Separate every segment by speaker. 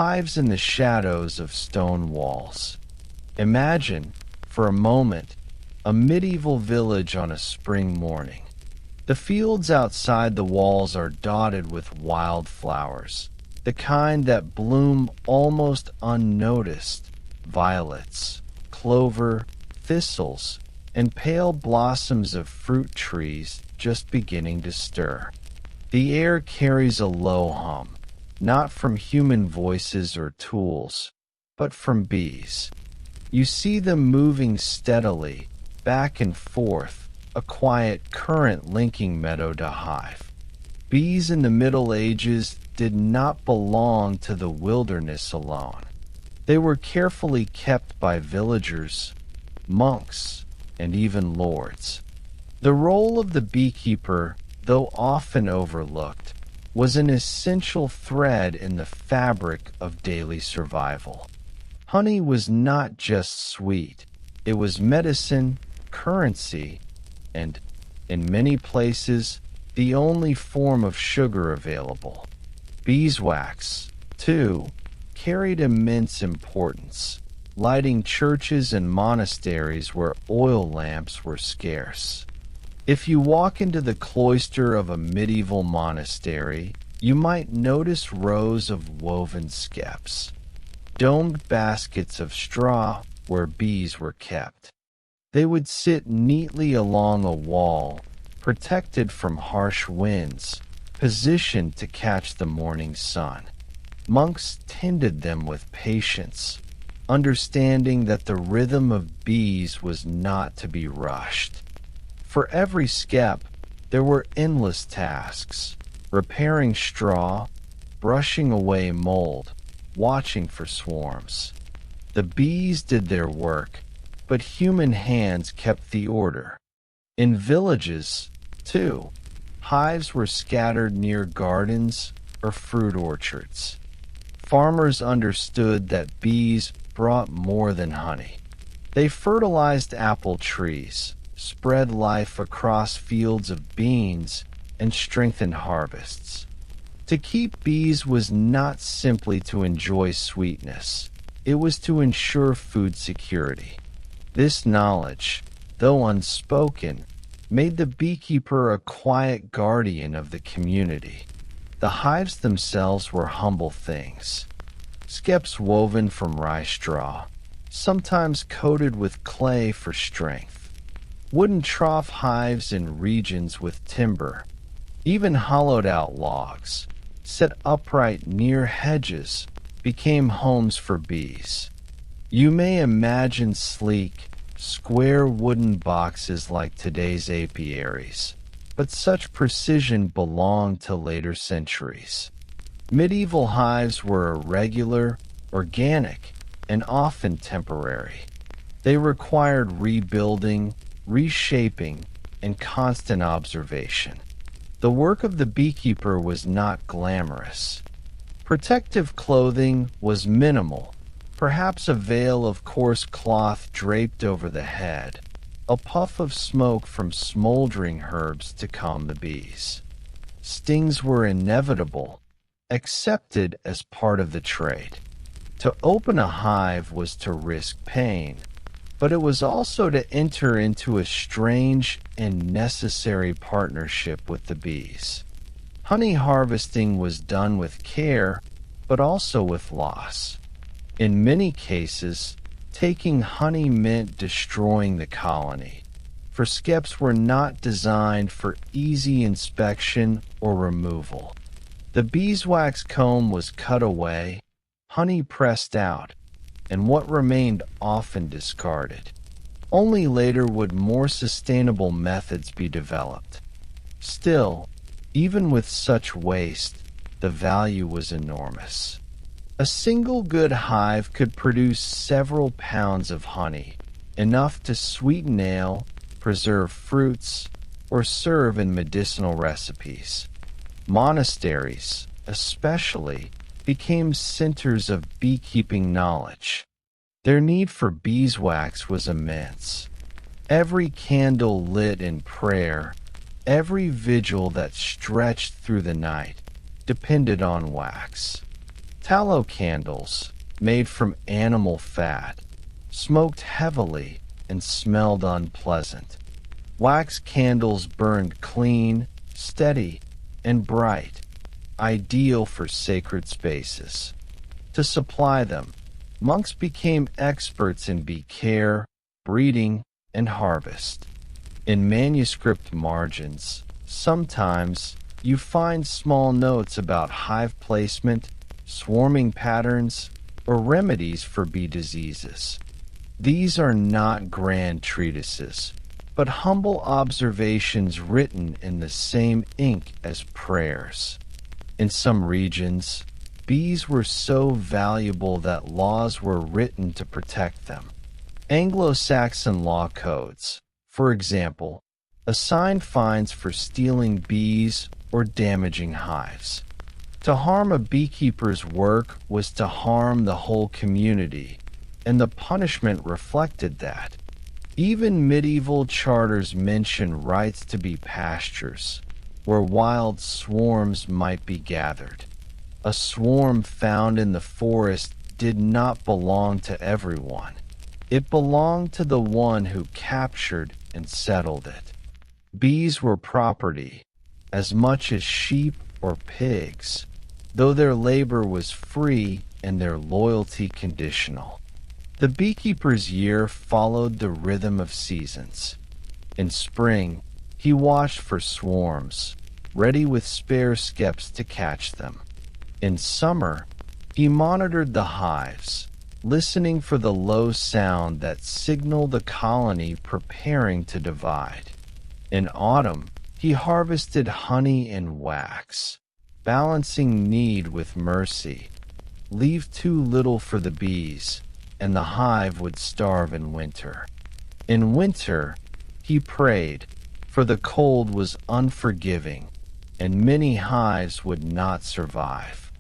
Speaker 1: hives in the shadows of stone walls. Imagine, for a moment, a medieval village on a spring morning. The fields outside the walls are dotted with wild flowers, the kind that bloom almost unnoticed: violets, clover, thistles, and pale blossoms of fruit trees just beginning to stir. The air carries a low hum, not from human voices or tools, but from bees. You see them moving steadily, back and forth, a quiet current linking meadow to hive. Bees in the Middle Ages did not belong to the wilderness alone. They were carefully kept by villagers, monks, and even lords. The role of the beekeeper, though often overlooked, was an essential thread in the fabric of daily survival. Honey was not just sweet, it was medicine, currency, and, in many places, the only form of sugar available. Beeswax, too, carried immense importance, lighting churches and monasteries where oil lamps were scarce. If you walk into the cloister of a medieval monastery, you might notice rows of woven skeps, domed baskets of straw where bees were kept. They would sit neatly along a wall, protected from harsh winds, positioned to catch the morning sun. Monks tended them with patience, understanding that the rhythm of bees was not to be rushed. For every skep, there were endless tasks: repairing straw, brushing away mold, watching for swarms. The bees did their work, but human hands kept the order. In villages, too, hives were scattered near gardens or fruit orchards. Farmers understood that bees brought more than honey. They fertilized apple trees, spread life across fields of beans, and strengthened harvests. To keep bees was not simply to enjoy sweetness, it was to ensure food security. This knowledge, though unspoken, made the beekeeper a quiet guardian of the community. The hives themselves were humble things: skeps woven from rye straw, sometimes coated with clay for strength, wooden trough hives in regions with timber, even hollowed-out logs, set upright near hedges, became homes for bees. You may imagine sleek, square wooden boxes like today's apiaries, but such precision belonged to later centuries. Medieval hives were irregular, organic, and often temporary. They required rebuilding, reshaping, and constant observation. The work of the beekeeper was not glamorous. Protective clothing was minimal, perhaps a veil of coarse cloth draped over the head, a puff of smoke from smoldering herbs to calm the bees. Stings were inevitable, accepted as part of the trade. To open a hive was to risk pain, but it was also to enter into a strange and necessary partnership with the bees. Honey harvesting was done with care, but also with loss. In many cases, taking honey meant destroying the colony, for skeps were not designed for easy inspection or removal. The beeswax comb was cut away, honey pressed out, and what remained often discarded. Only later would more sustainable methods be developed. Still, even with such waste, the value was enormous. A single good hive could produce several pounds of honey, enough to sweeten ale, preserve fruits, or serve in medicinal recipes. Monasteries, especially, became centers of beekeeping knowledge. Their need for beeswax was immense. Every candle lit in prayer, every vigil that stretched through the night, depended on wax. Tallow candles, made from animal fat, smoked heavily and smelled unpleasant. Wax candles burned clean, steady, and bright, ideal for sacred spaces. To supply them, monks became experts in bee care, breeding, and harvest. In manuscript margins, sometimes you find small notes about hive placement, swarming patterns, or remedies for bee diseases. These are not grand treatises, but humble observations written in the same ink as prayers. In some regions, bees were so valuable that laws were written to protect them. Anglo-Saxon law codes, for example, assigned fines for stealing bees or damaging hives. To harm a beekeeper's work was to harm the whole community, and the punishment reflected that. Even medieval charters mention rights to be pastures, where wild swarms might be gathered. A swarm found in the forest did not belong to everyone. It belonged to the one who captured and settled it. Bees were property, as much as sheep or pigs, though their labor was free and their loyalty conditional. The beekeeper's year followed the rhythm of seasons. In spring, he watched for swarms, ready with spare skeps to catch them. In summer, he monitored the hives, listening for the low sound that signaled a colony preparing to divide. In autumn, he harvested honey and wax, balancing need with mercy. Leave too little for the bees, and the hive would starve in winter. In winter, he prayed, for the cold was unforgiving, and many hives would not survive.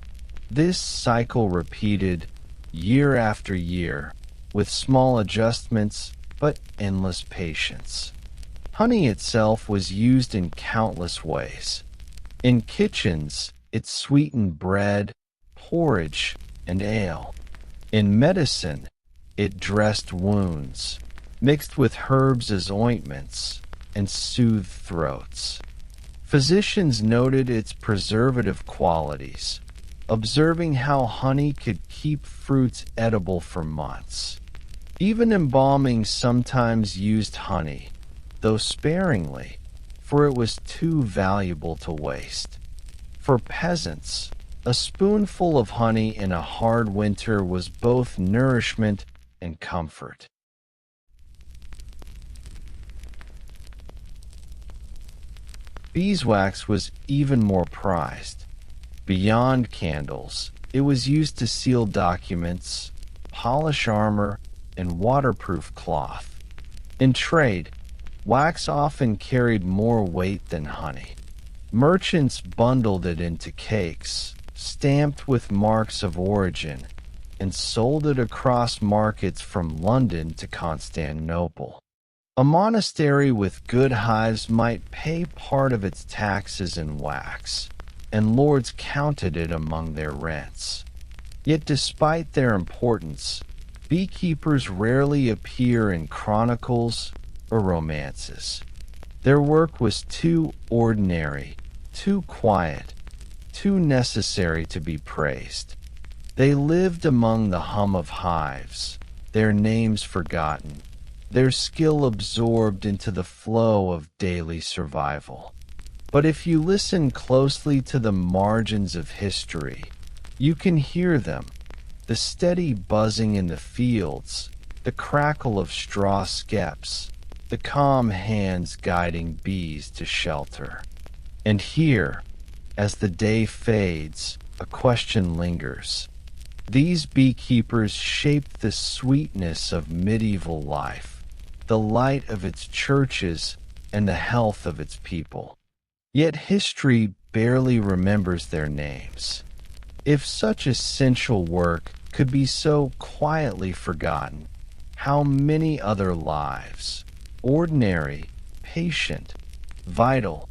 Speaker 1: This cycle repeated year after year, with small adjustments but endless patience. Honey itself was used in countless ways. In kitchens, it sweetened bread, porridge, and ale. In medicine, it dressed wounds, mixed with herbs as ointments, and soothed throats. Physicians noted its preservative qualities, observing how honey could keep fruits edible for months. Even embalming sometimes used honey, though sparingly, for it was too valuable to waste. For peasants, a spoonful of honey in a hard winter was both nourishment and comfort. Beeswax was even more prized. Beyond candles, it was used to seal documents, polish armor, and waterproof cloth. In trade, wax often carried more weight than honey. Merchants bundled it into cakes, stamped with marks of origin, and sold it across markets from London to Constantinople. A monastery with good hives might pay part of its taxes in wax, and lords counted it among their rents. Yet despite their importance, beekeepers rarely appear in chronicles or romances. Their work was too ordinary, too quiet, too necessary to be praised. They lived among the hum of hives, their names forgotten, their skill absorbed into the flow of daily survival. But if you listen closely to the margins of history, you can hear them, the steady buzzing in the fields, the crackle of straw skeps, the calm hands guiding bees to shelter. And here, as the day fades, a question lingers. These beekeepers shaped the sweetness of medieval life, the light of its churches, and the health of its people. Yet history barely remembers their names. If such essential work could be so quietly forgotten, how many other lives, ordinary, patient, vital,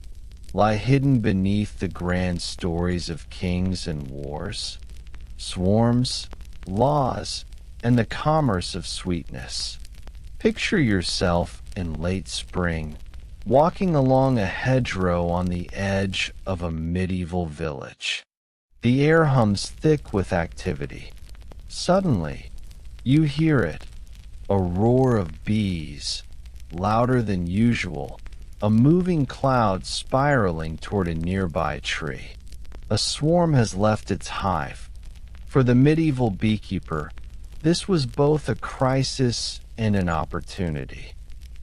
Speaker 1: lie hidden beneath the grand stories of kings and wars? swarms, laws, and the commerce of sweetness. Picture yourself in late spring, walking along a hedgerow on the edge of a medieval village. The air hums thick with activity. Suddenly, you hear it, a roar of bees, louder than usual, a moving cloud spiraling toward a nearby tree. A swarm has left its hive. For the medieval beekeeper, this was both a crisis and an opportunity.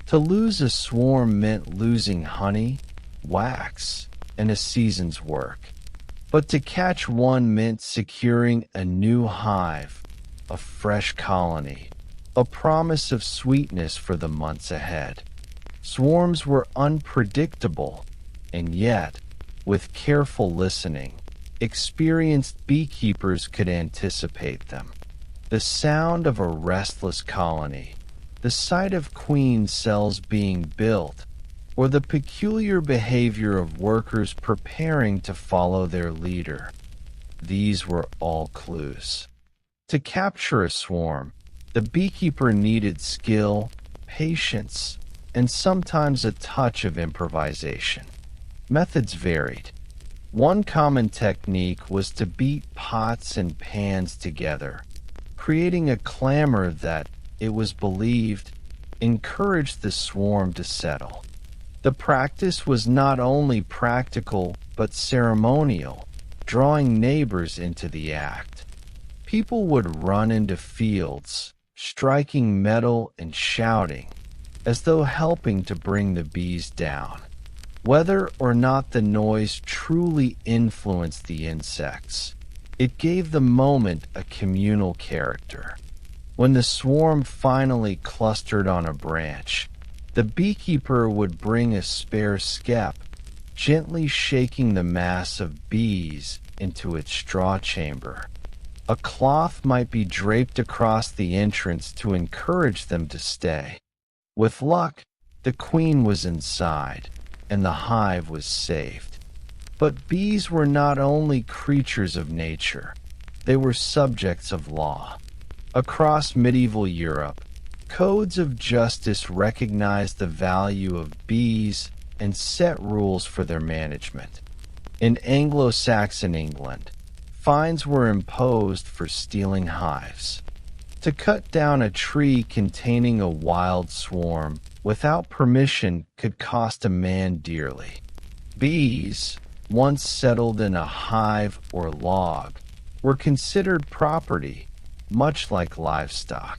Speaker 1: To lose a swarm meant losing honey, wax, and a season's work. But to catch one meant securing a new hive, a fresh colony, a promise of sweetness for the months ahead. Swarms were unpredictable, and yet, with careful listening, experienced beekeepers could anticipate them. The sound of a restless colony, the sight of queen cells being built, or the peculiar behavior of workers preparing to follow their leader. These were all clues. To capture a swarm, the beekeeper needed skill, patience, and sometimes a touch of improvisation. Methods varied. One common technique was to beat pots and pans together, creating a clamor that, it was believed, encouraged the swarm to settle. The practice was not only practical but ceremonial, drawing neighbors into the act. People would run into fields, striking metal and shouting, as though helping to bring the bees down. Whether or not the noise truly influenced the insects, it gave the moment a communal character. When the swarm finally clustered on a branch, the beekeeper would bring a spare skep, gently shaking the mass of bees into its straw chamber. A cloth might be draped across the entrance to encourage them to stay. With luck, the queen was inside, and the hive was saved. But bees were not only creatures of nature, they were subjects of law. Across medieval Europe, codes of justice recognized the value of bees and set rules for their management. In Anglo-Saxon England, fines were imposed for stealing hives. To cut down a tree containing a wild swarm without permission could cost a man dearly. Bees, once settled in a hive or log, were considered property, much like livestock.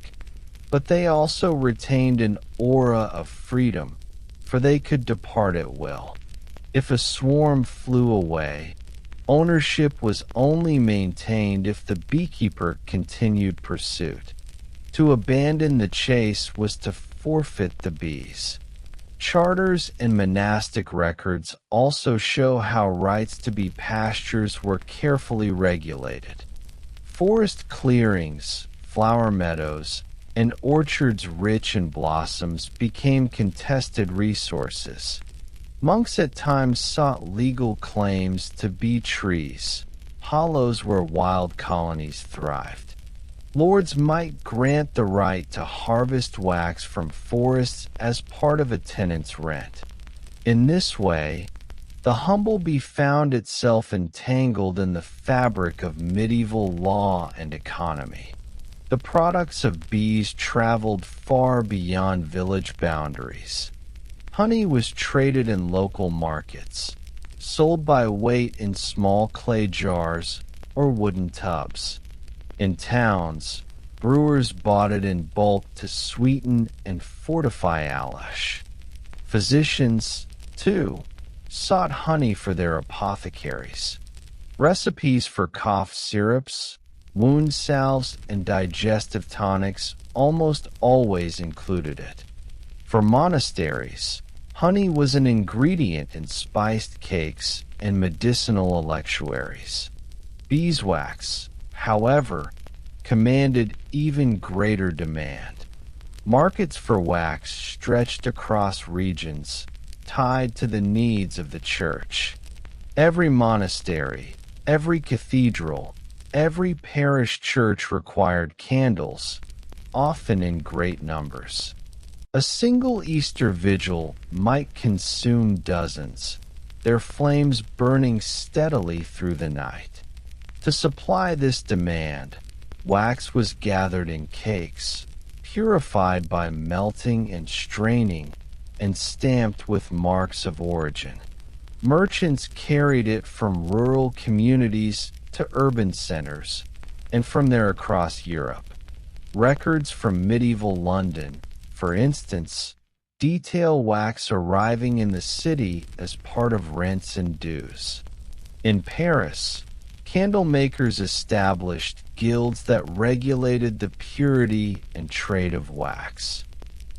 Speaker 1: But they also retained an aura of freedom, for they could depart at will. If a swarm flew away, ownership was only maintained if the beekeeper continued pursuit. To abandon the chase was to forfeit the bees. Charters and monastic records also show how rights to bee pastures were carefully regulated. Forest clearings, flower meadows, and orchards rich in blossoms became contested resources. Monks at times sought legal claims to bee trees, hollows where wild colonies thrived. Lords might grant the right to harvest wax from forests as part of a tenant's rent. In this way, the humble bee found itself entangled in the fabric of medieval law and economy. The products of bees traveled far beyond village boundaries. Honey was traded in local markets, sold by weight in small clay jars or wooden tubs. In towns, brewers bought it in bulk to sweeten and fortify alish. Physicians, too, sought honey for their apothecaries. Recipes for cough syrups, wound salves, and digestive tonics almost always included it. For monasteries, honey was an ingredient in spiced cakes and medicinal electuaries. Beeswax, however, commanded even greater demand. Markets for wax stretched across regions, tied to the needs of the church. Every monastery, every cathedral, Every parish church required candles, often in great numbers. A single Easter vigil might consume dozens, their flames burning steadily through the night. To supply this demand, wax was gathered in cakes, purified by melting and straining, and stamped with marks of origin. Merchants carried it from rural communities to urban centers, and from there across Europe. Records from medieval London, for instance, detail wax arriving in the city as part of rents and dues. In Paris, candle makers established guilds that regulated the purity and trade of wax.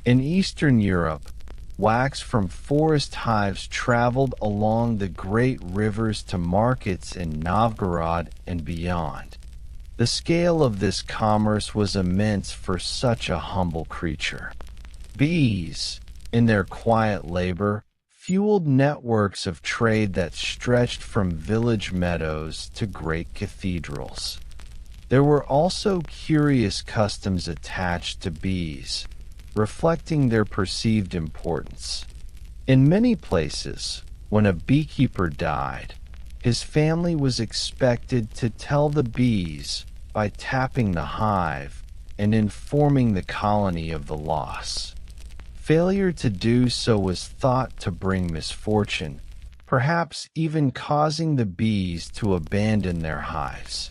Speaker 1: In Eastern Europe, wax from forest hives traveled along the great rivers to markets in Novgorod and beyond. The scale of this commerce was immense for such a humble creature. Bees, in their quiet labor, fueled networks of trade that stretched from village meadows to great cathedrals. There were also curious customs attached to bees, reflecting their perceived importance. In many places, when a beekeeper died, his family was expected to tell the bees by tapping the hive and informing the colony of the loss. Failure to do so was thought to bring misfortune, perhaps even causing the bees to abandon their hives.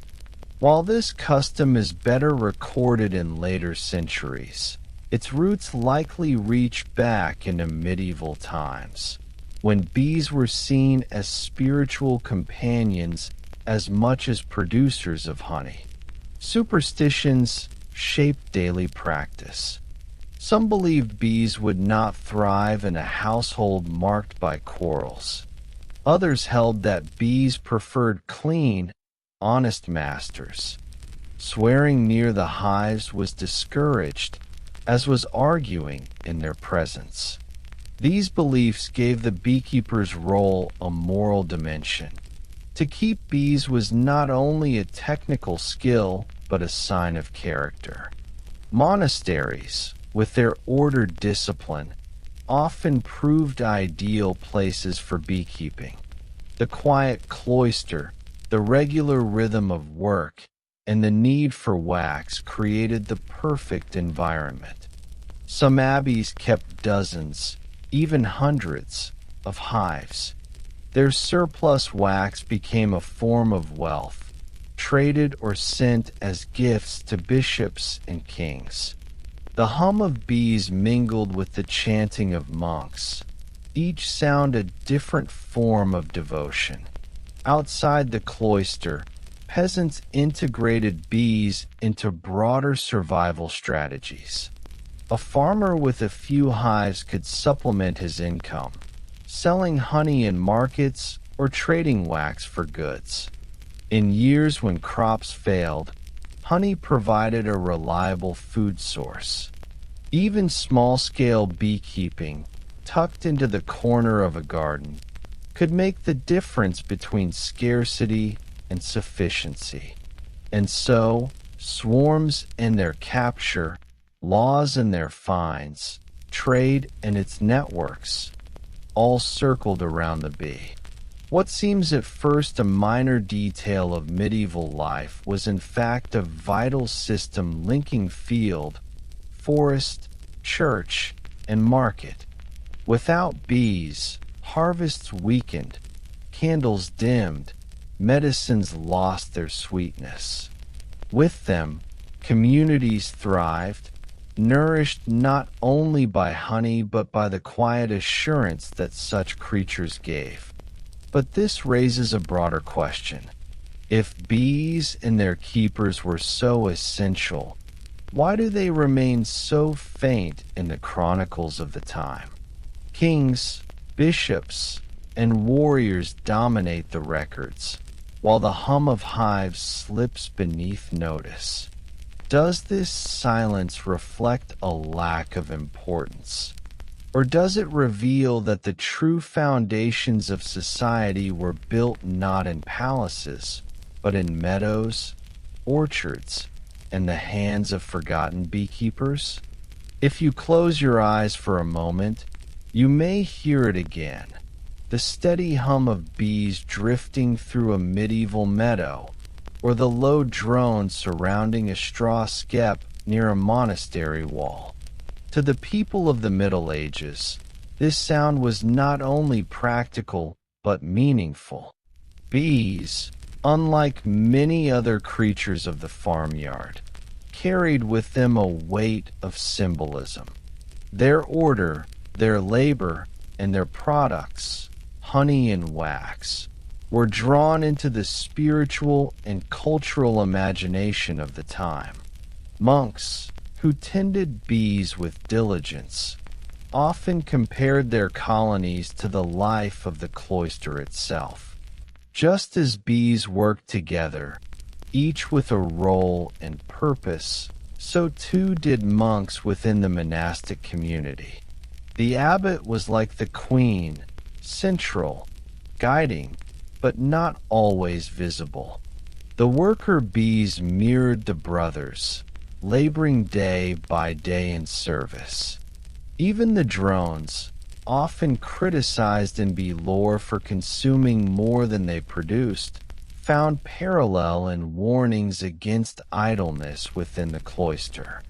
Speaker 1: While this custom is better recorded in later centuries, its roots likely reach back into medieval times, when bees were seen as spiritual companions as much as producers of honey. Superstitions shaped daily practice. Some believed bees would not thrive in a household marked by quarrels. Others held that bees preferred clean, honest masters. Swearing near the hives was discouraged, as was arguing in their presence. These beliefs gave the beekeeper's role a moral dimension. To keep bees was not only a technical skill, but a sign of character. Monasteries, with their ordered discipline, often proved ideal places for beekeeping. The quiet cloister, the regular rhythm of work, and the need for wax created the perfect environment. Some abbeys kept dozens, even hundreds, of hives. Their surplus wax became a form of wealth, traded or sent as gifts to bishops and kings. The hum of bees mingled with the chanting of monks, each sound a different form of devotion. Outside the cloister, peasants integrated bees into broader survival strategies. A farmer with a few hives could supplement his income, selling honey in markets or trading wax for goods. In years when crops failed, honey provided a reliable food source. Even small-scale beekeeping, tucked into the corner of a garden, could make the difference between scarcity and sufficiency. And so, swarms and their capture, laws and their fines, trade and its networks, all circled around the bee. What seems at first a minor detail of medieval life was in fact a vital system linking field, forest, church, and market. Without bees, harvests weakened, candles dimmed, medicines lost their sweetness. With them, communities thrived, nourished not only by honey but by the quiet assurance that such creatures gave. But this raises a broader question. If bees and their keepers were so essential, why do they remain so faint in the chronicles of the time? Kings, bishops, and warriors dominate the records, while the hum of hives slips beneath notice. Does this silence reflect a lack of importance? Or does it reveal that the true foundations of society were built not in palaces, but in meadows, orchards and the hands of forgotten beekeepers? If you close your eyes for a moment, you may hear it again, the steady hum of bees drifting through a medieval meadow, or the low drone surrounding a straw skep near a monastery wall. To the people of the Middle Ages, this sound was not only practical but meaningful. Bees, unlike many other creatures of the farmyard, carried with them a weight of symbolism. Their order, their labor, and their products, honey and wax, were drawn into the spiritual and cultural imagination of the time. Monks, who tended bees with diligence, often compared their colonies to the life of the cloister itself. Just as bees worked together, each with a role and purpose, so too did monks within the monastic community. The abbot was like the queen, central, guiding, but not always visible. The worker bees mirrored the brothers, laboring day by day in service. Even the drones, often criticized in bee lore for consuming more than they produced, found parallel in warnings against idleness within the cloister.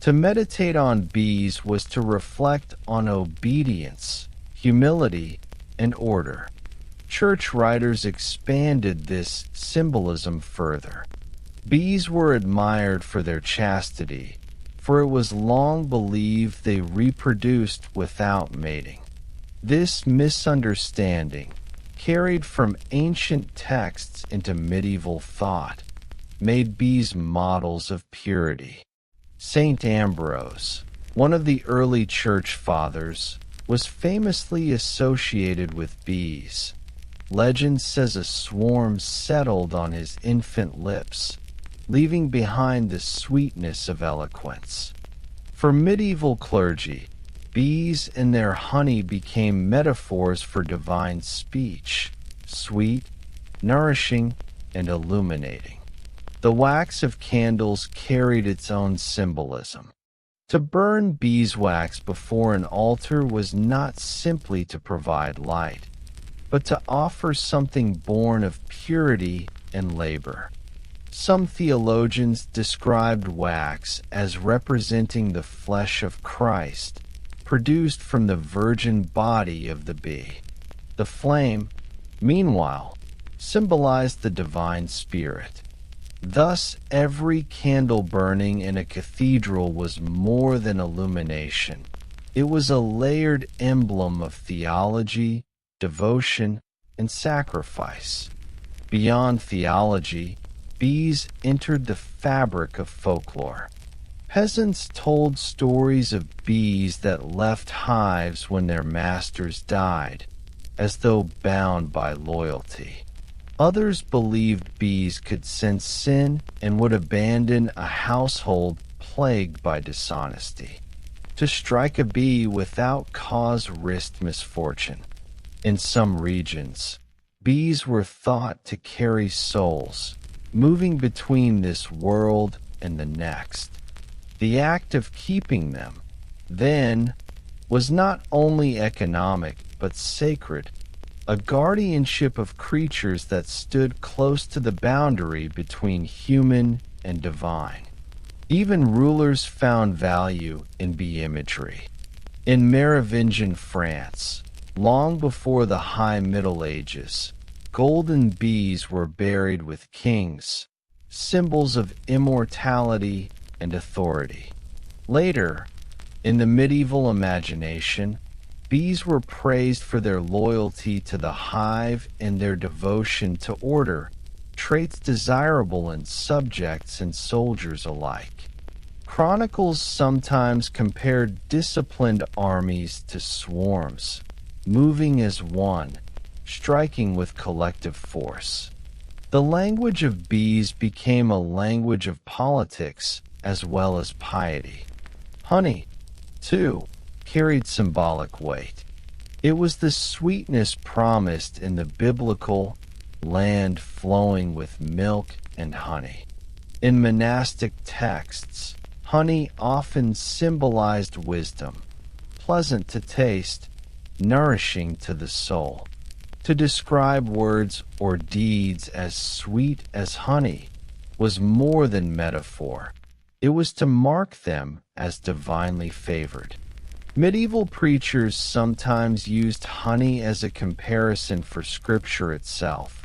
Speaker 1: To meditate on bees was to reflect on obedience, humility, and order. Church writers expanded this symbolism further. Bees were admired for their chastity, for it was long believed they reproduced without mating. This misunderstanding, carried from ancient texts into medieval thought, made bees models of purity. Saint Ambrose, one of the early church fathers, was famously associated with bees. Legend says a swarm settled on his infant lips, leaving behind the sweetness of eloquence. For medieval clergy, bees and their honey became metaphors for divine speech, sweet, nourishing, and illuminating. The wax of candles carried its own symbolism. To burn beeswax before an altar was not simply to provide light, but to offer something born of purity and labor. Some theologians described wax as representing the flesh of Christ, produced from the virgin body of the bee. The flame, meanwhile, symbolized the divine spirit. Thus, every candle burning in a cathedral was more than illumination. It was a layered emblem of theology, devotion, and sacrifice. Beyond theology, bees entered the fabric of folklore. Peasants told stories of bees that left hives when their masters died, as though bound by loyalty. Others believed bees could sense sin and would abandon a household plagued by dishonesty. To strike a bee without cause risked misfortune. In some regions, bees were thought to carry souls, moving between this world and the next. The act of keeping them, then, was not only economic but sacred, a guardianship of creatures that stood close to the boundary between human and divine. Even rulers found value in bee imagery. In Merovingian France, long before the High Middle Ages, golden bees were buried with kings, symbols of immortality and authority. Later, in the medieval imagination, bees were praised for their loyalty to the hive and their devotion to order, traits desirable in subjects and soldiers alike. Chronicles sometimes compared disciplined armies to swarms, moving as one, striking with collective force. The language of bees became a language of politics as well as piety. Honey, too, carried symbolic weight. It was the sweetness promised in the biblical land flowing with milk and honey. In monastic texts, honey often symbolized wisdom, pleasant to taste, nourishing to the soul. To describe words or deeds as sweet as honey was more than metaphor. It was to mark them as divinely favored. Medieval preachers sometimes used honey as a comparison for Scripture itself,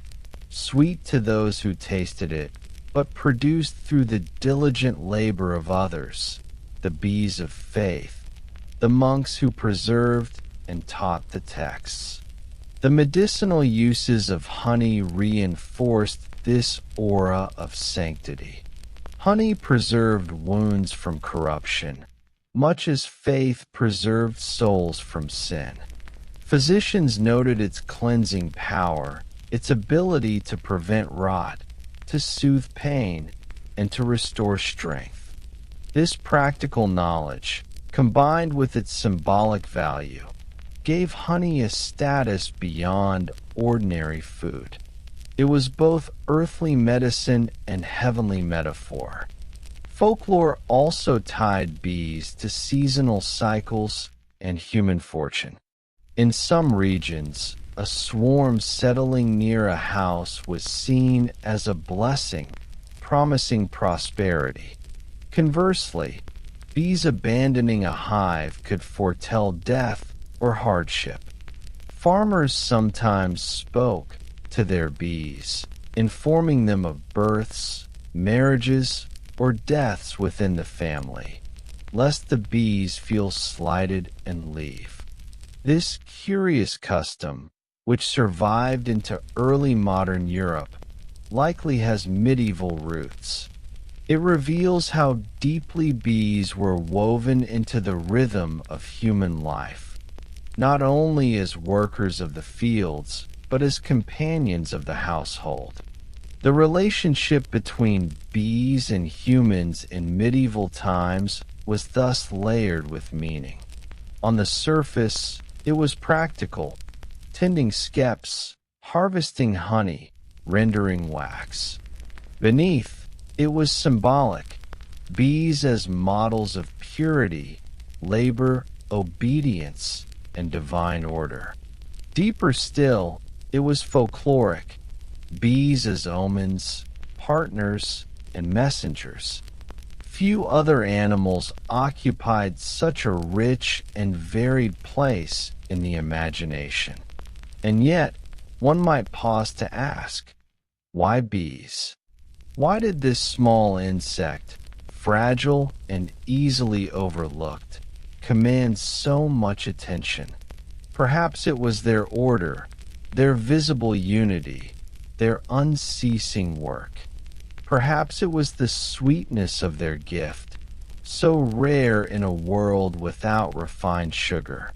Speaker 1: sweet to those who tasted it, but produced through the diligent labor of others, the bees of faith, the monks who preserved and taught the texts. The medicinal uses of honey reinforced this aura of sanctity. Honey preserved wounds from corruption, much as faith preserved souls from sin. Physicians noted its cleansing power, its ability to prevent rot, to soothe pain, and to restore strength. This practical knowledge, combined with its symbolic value, gave honey a status beyond ordinary food. It was both earthly medicine and heavenly metaphor. Folklore also tied bees to seasonal cycles and human fortune. In some regions, a swarm settling near a house was seen as a blessing, promising prosperity. Conversely, bees abandoning a hive could foretell death or hardship. Farmers sometimes spoke to their bees, informing them of births, marriages, or deaths within the family, lest the bees feel slighted and leave. This curious custom, which survived into early modern Europe, likely has medieval roots. It reveals how deeply bees were woven into the rhythm of human life, not only as workers of the fields, but as companions of the household. The relationship between bees and humans in medieval times was thus layered with meaning. On the surface, it was practical, tending skeps, harvesting honey, rendering wax. Beneath, it was symbolic, bees as models of purity, labor, obedience, and divine order. Deeper still, it was folkloric, bees as omens, partners, and messengers. Few other animals occupied such a rich and varied place in the imagination. And yet, one might pause to ask, why bees? Why did this small insect, fragile and easily overlooked, command so much attention? Perhaps it was their order, their visible unity, their unceasing work. Perhaps it was the sweetness of their gift, so rare in a world without refined sugar.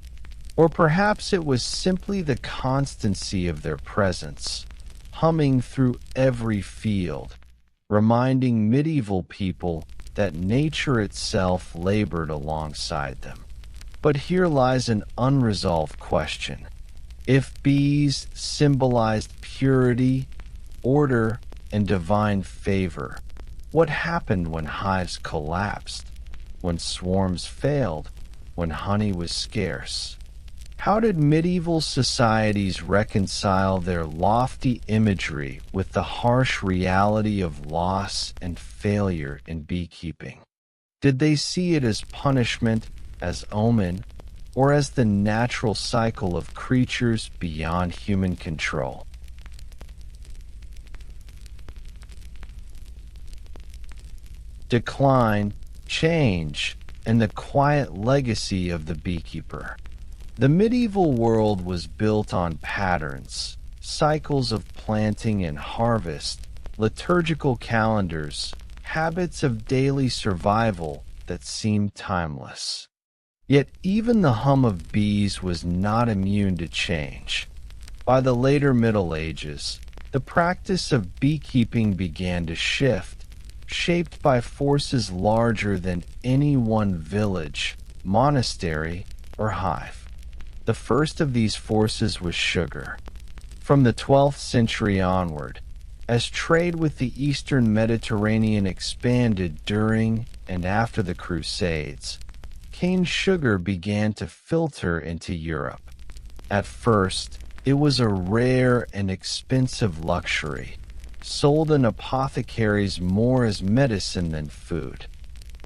Speaker 1: Or perhaps it was simply the constancy of their presence, humming through every field, reminding medieval people that nature itself labored alongside them. But here lies an unresolved question. If bees symbolized purity, order, and divine favor, what happened when hives collapsed, when swarms failed, when honey was scarce? How did medieval societies reconcile their lofty imagery with the harsh reality of loss and failure in beekeeping? Did they see it as punishment, as omen, or as the natural cycle of creatures beyond human control? Decline, change, and the quiet legacy of the beekeeper. The medieval world was built on patterns, cycles of planting and harvest, liturgical calendars, habits of daily survival that seemed timeless. Yet even the hum of bees was not immune to change. By the later Middle Ages, the practice of beekeeping began to shift, shaped by forces larger than any one village, monastery, or hive. The first of these forces was sugar. From the 12th century onward, As trade with the eastern Mediterranean expanded during and after the Crusades, cane sugar began to filter into Europe. At first, it was a rare and expensive luxury, sold in apothecaries more as medicine than food.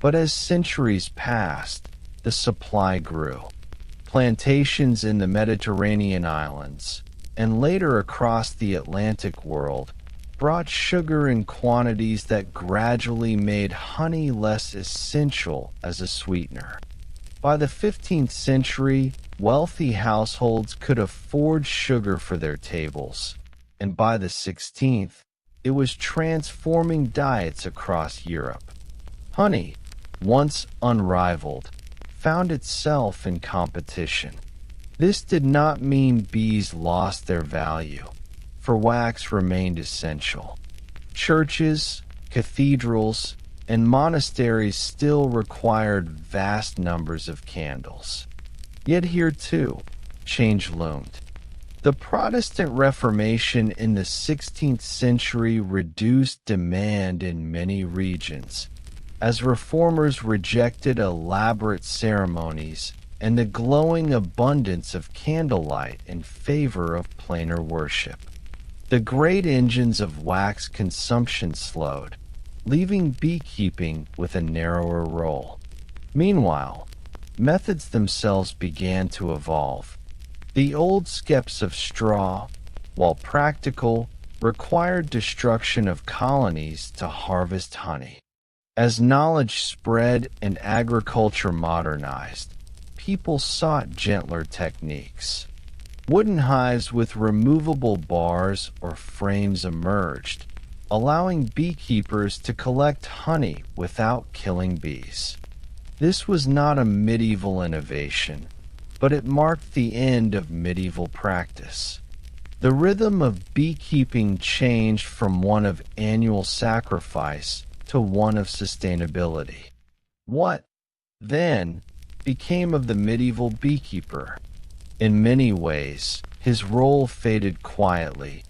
Speaker 1: But as centuries passed, the supply grew. Plantations in the Mediterranean islands, and later across the Atlantic world, brought sugar in quantities that gradually made honey less essential as a sweetener. By the 15th century, wealthy households could afford sugar for their tables, and by the 16th, it was transforming diets across Europe. Honey, once unrivaled, found itself in competition. This did not mean bees lost their value, for wax remained essential. Churches, cathedrals, and monasteries still required vast numbers of candles. Yet here, too, change loomed. The Protestant Reformation in the 16th century reduced demand in many regions, as reformers rejected elaborate ceremonies and the glowing abundance of candlelight in favor of plainer worship. The great engines of wax consumption slowed, leaving beekeeping with a narrower role. Meanwhile, methods themselves began to evolve. The old skeps of straw, while practical, required destruction of colonies to harvest honey. As knowledge spread and agriculture modernized, people sought gentler techniques. Wooden hives with removable bars or frames emerged, allowing beekeepers to collect honey without killing bees. This was not a medieval innovation, but it marked the end of medieval practice. The rhythm of beekeeping changed from one of annual sacrifice to one of sustainability. What, then, became of the medieval beekeeper? In many ways, his role faded quietly,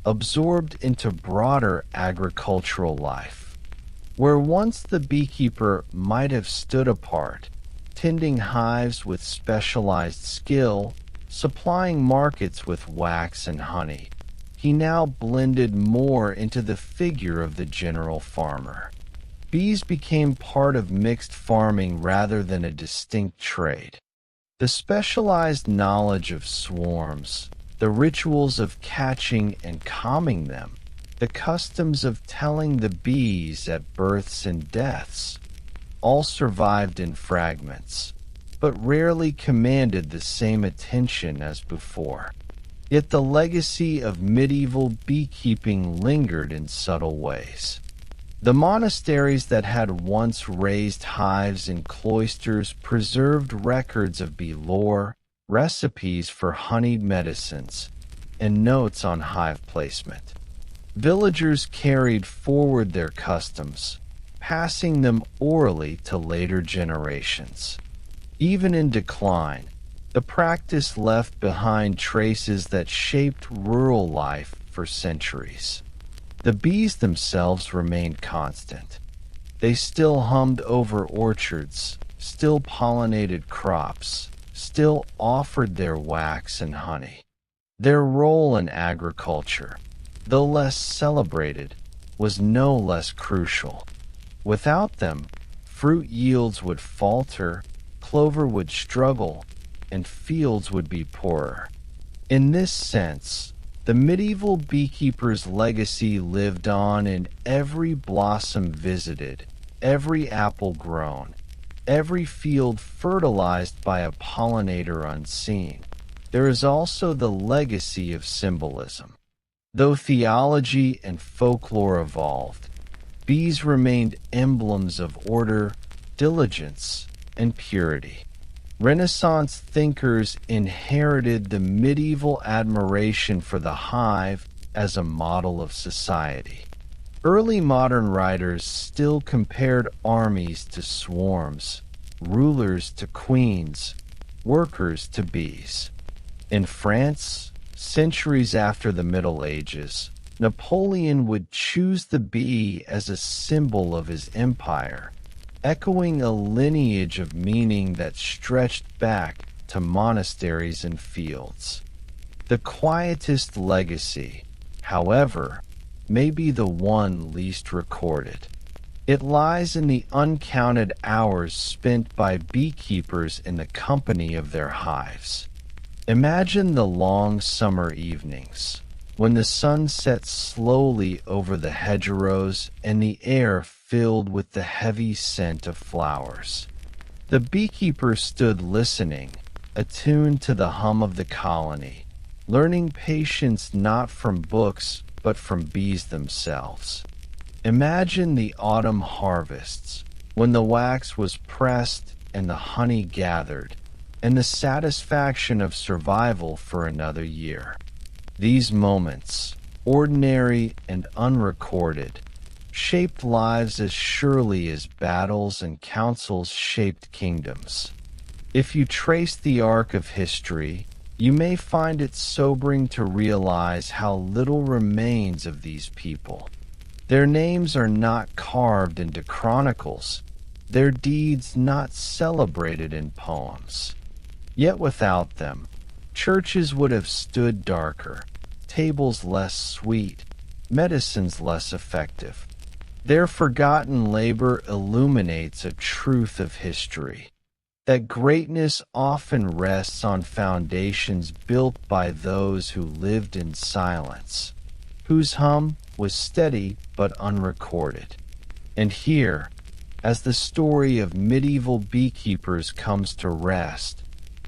Speaker 1: absorbed into broader agricultural life. Where once the beekeeper might have stood apart, tending hives with specialized skill, supplying markets with wax and honey, he now blended more into the figure of the general farmer. Bees became part of mixed farming rather than a distinct trade. The specialized knowledge of swarms, the rituals of catching and calming them, the customs of telling the bees at births and deaths, all survived in fragments, but rarely commanded the same attention as before. Yet the legacy of medieval beekeeping lingered in subtle ways. The monasteries that had once raised hives in cloisters preserved records of bee lore, recipes for honeyed medicines, and notes on hive placement. Villagers carried forward their customs, passing them orally to later generations. Even in decline, the practice left behind traces that shaped rural life for centuries. The bees themselves remained constant. They still hummed over orchards, still pollinated crops, still offered their wax and honey. Their role in agriculture, though less celebrated, was no less crucial. Without them, fruit yields would falter, clover would struggle, and fields would be poorer. In this sense, the medieval beekeeper's legacy lived on in every blossom visited, every apple grown, every field fertilized by a pollinator unseen. There is also the legacy of symbolism. Though theology and folklore evolved, bees remained emblems of order, diligence, and purity. Renaissance thinkers inherited the medieval admiration for the hive as a model of society. Early modern writers still compared armies to swarms, rulers to queens, workers to bees. In France, centuries after the Middle Ages, Napoleon would choose the bee as a symbol of his empire, echoing a lineage of meaning that stretched back to monasteries and fields. The quietest legacy, however, may be the one least recorded. It lies in the uncounted hours spent by beekeepers in the company of their hives. Imagine the long summer evenings, when the sun sets slowly over the hedgerows and the air filled with the heavy scent of flowers. The beekeeper stood listening, attuned to the hum of the colony, learning patience not from books but from bees themselves. Imagine the autumn harvests, when the wax was pressed and the honey gathered, and the satisfaction of survival for another year. These moments, ordinary and unrecorded, shaped lives as surely as battles and councils shaped kingdoms. If you trace the arc of history, you may find it sobering to realize how little remains of these people. Their names are not carved into chronicles, their deeds not celebrated in poems. Yet without them, churches would have stood darker, tables less sweet, medicines less effective. Their forgotten labor illuminates a truth of history, that greatness often rests on foundations built by those who lived in silence, whose hum was steady but unrecorded. And here, as the story of medieval beekeepers comes to rest,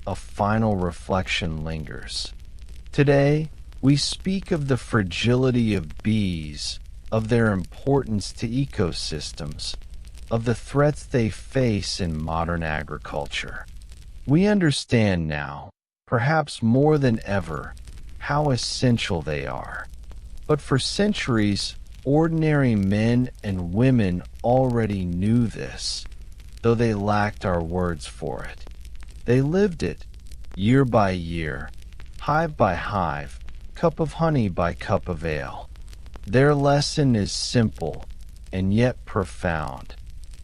Speaker 1: a final reflection lingers. Today, we speak of the fragility of bees, of their importance to ecosystems, of the threats they face in modern agriculture. We understand now, perhaps more than ever, how essential they are. But for centuries, ordinary men and women already knew this, though they lacked our words for it. They lived it, year by year, hive by hive, cup of honey by cup of ale. Their lesson is simple and yet profound.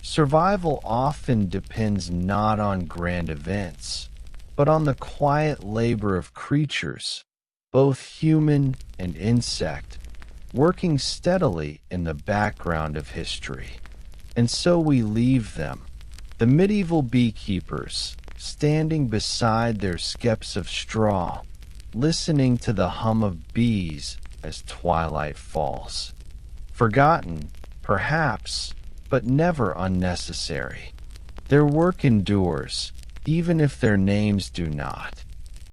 Speaker 1: Survival often depends not on grand events, but on the quiet labor of creatures, both human and insect, working steadily in the background of history. And so we leave them, the medieval beekeepers, standing beside their skeps of straw, listening to the hum of bees as twilight falls. Forgotten, perhaps, but never unnecessary. Their work endures, even if their names do not.